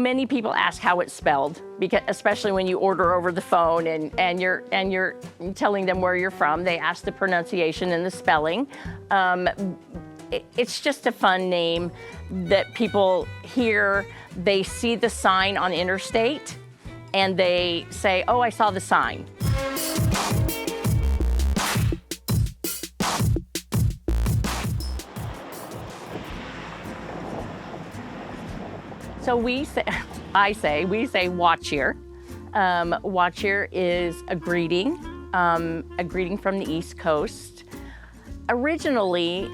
many people ask how it's spelled, because especially when you order over the phone and you're telling them where you're from, they ask the pronunciation and the spelling. It's just a fun name that people hear. They see the sign on Interstate and they say, oh, I saw the sign. So we say watch here. Watch here is a greeting from the East Coast. Originally,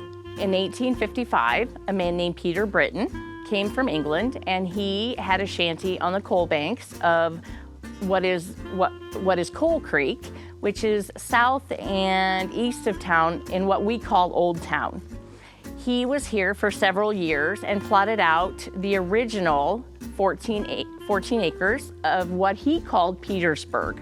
in 1855, a man named Peter Britton came from England, and he had a shanty on the coal banks of what is Coal Creek, which is south and east of town in what we call Old Town. He was here for several years and plotted out the original 14 acres of what he called Petersburg.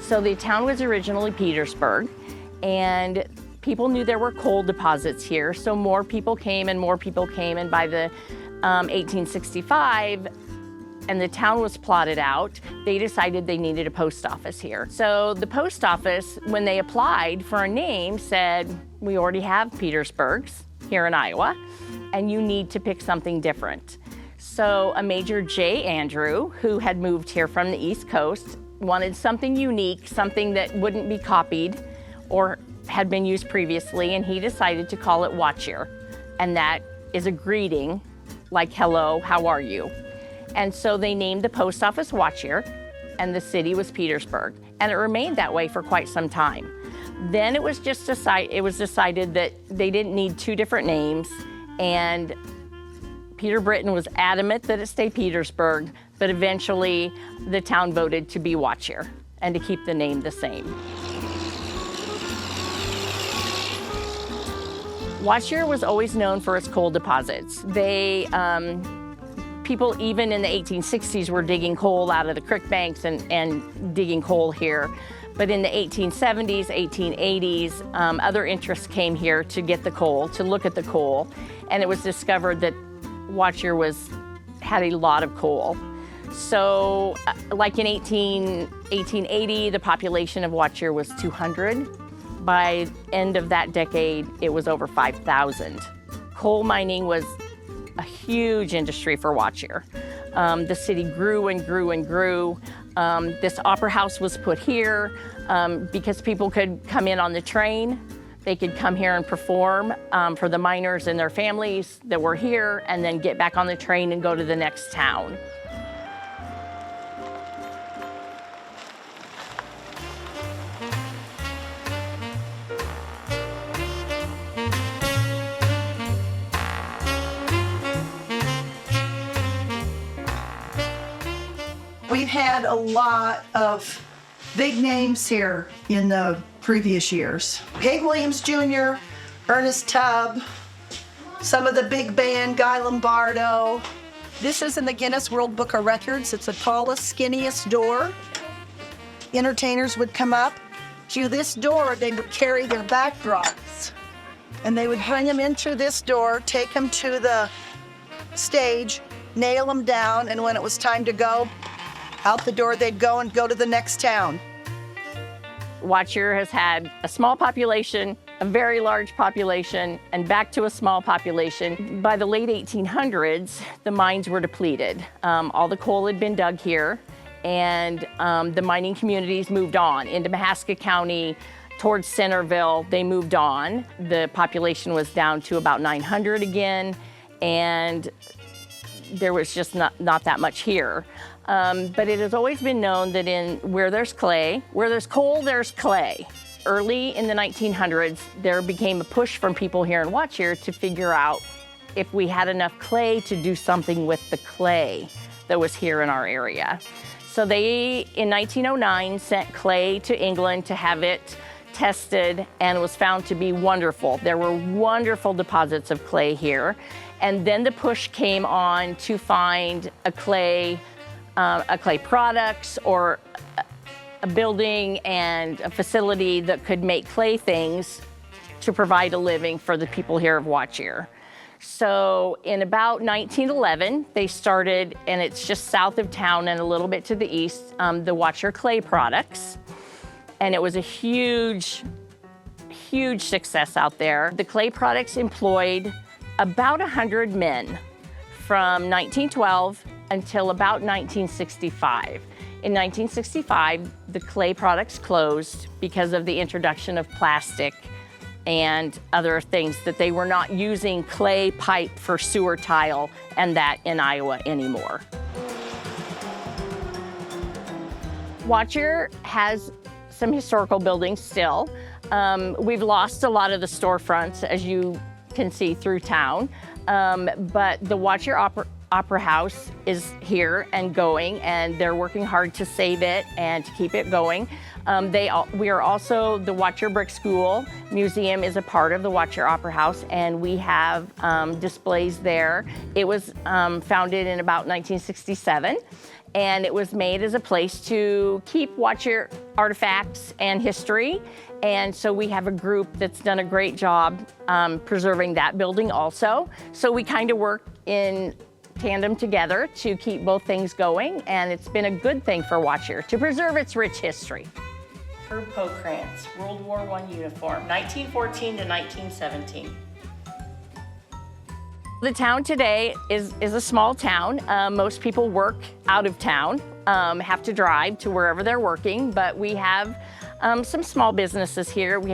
So the town was originally Petersburg, and people knew there were coal deposits here, so more people came, and by the 1865, and the town was plotted out, they decided they needed a post office here. So the post office, when they applied for a name, said, we already have Petersburgs here in Iowa, and you need to pick something different. So a Major J. Andrew, who had moved here from the East Coast, wanted something unique, something that wouldn't be copied or had been used previously, and he decided to call it Watchier. And that is a greeting, like, hello, how are you? And so they named the post office Watchier, and the city was Petersburg. And it remained that way for quite some time. Then it was decided that they didn't need two different names, and Peter Britton was adamant that it stay Petersburg, but eventually the town voted to be Watchier and to keep the name the same. Watchier was always known for its coal deposits. People even in the 1860s were digging coal out of the creek banks and digging coal here. But in the 1870s, 1880s, other interests came here to get the coal, to look at the coal, and it was discovered that Watchier had a lot of coal. So like in 1880, the population of Watchier was 200. By end of that decade, it was over 5,000. Coal mining was a huge industry for Watchier. The city grew and grew and grew. This opera house was put here because people could come in on the train. They could come here and perform for the miners and their families that were here, and then get back on the train and go to the next town. We've had a lot of big names here in the previous years. Peg Williams Jr., Ernest Tubb, some of the big band, Guy Lombardo. This is in the Guinness World Book of Records. It's the tallest, skinniest door. Entertainers would come up to this door. They would carry their backdrops, and they would bring them in through this door, take them to the stage, nail them down, and when it was time to go, out the door they'd go and go to the next town. Watchier has had a small population, a very large population, and back to a small population. By the late 1800s, the mines were depleted. All the coal had been dug here, and the mining communities moved on into Mahaska County, towards Centerville. They moved on. The population was down to about 900 again, and there was just not that much here. But it has always been known that where there's coal, there's clay. Early in the 1900s, there became a push from people here in Watchier to figure out if we had enough clay to do something with the clay that was here in our area. So they, in 1909, sent clay to England to have it tested, and it was found to be wonderful. There were wonderful deposits of clay here. And then the push came on to find a clay products or a building and a facility that could make clay things to provide a living for the people here of Wattier. So in about 1911, they started, and it's just south of town and a little bit to the east, the Wattier Clay Products. And it was a huge success out there. The clay products employed about 100 men from 1912 until about 1965. In 1965, the clay products closed because of the introduction of plastic and other things, that they were not using clay pipe for sewer tile and that in Iowa anymore. Wattier has some historical buildings still. We've lost a lot of the storefronts, as you can see through town, but the Wattier Opera House is here and going, and they're working hard to save it and to keep it going. We are also, the Wattier Brick School Museum is a part of the Wattier Opera House, and we have displays there. It was founded in about 1967, and it was made as a place to keep Wattier artifacts and history. And so we have a group that's done a great job preserving that building also. So we kind of work in tandem together to keep both things going, and it's been a good thing for Wattier to preserve its rich history. Herb Pokrantz, World War I uniform, 1914 to 1917. The town today is a small town. Most people work out of town, have to drive to wherever they're working, but we have some small businesses here. We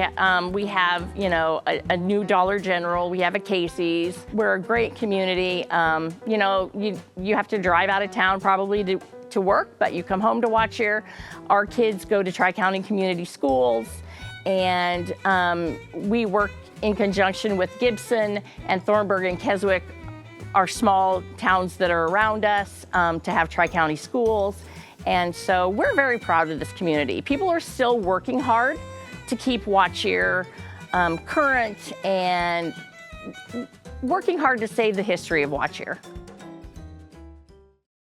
have, you know, a new Dollar General. We have a Casey's. We're a great community. You know, you have to drive out of town probably to work, but you come home to Wattier. Our kids go to Tri-County Community Schools, and we work in conjunction with Gibson and Thornburg and Keswick, our small towns that are around us, to have Tri-County schools. And so we're very proud of this community. People are still working hard to keep Wattier current and working hard to save the history of Wattier.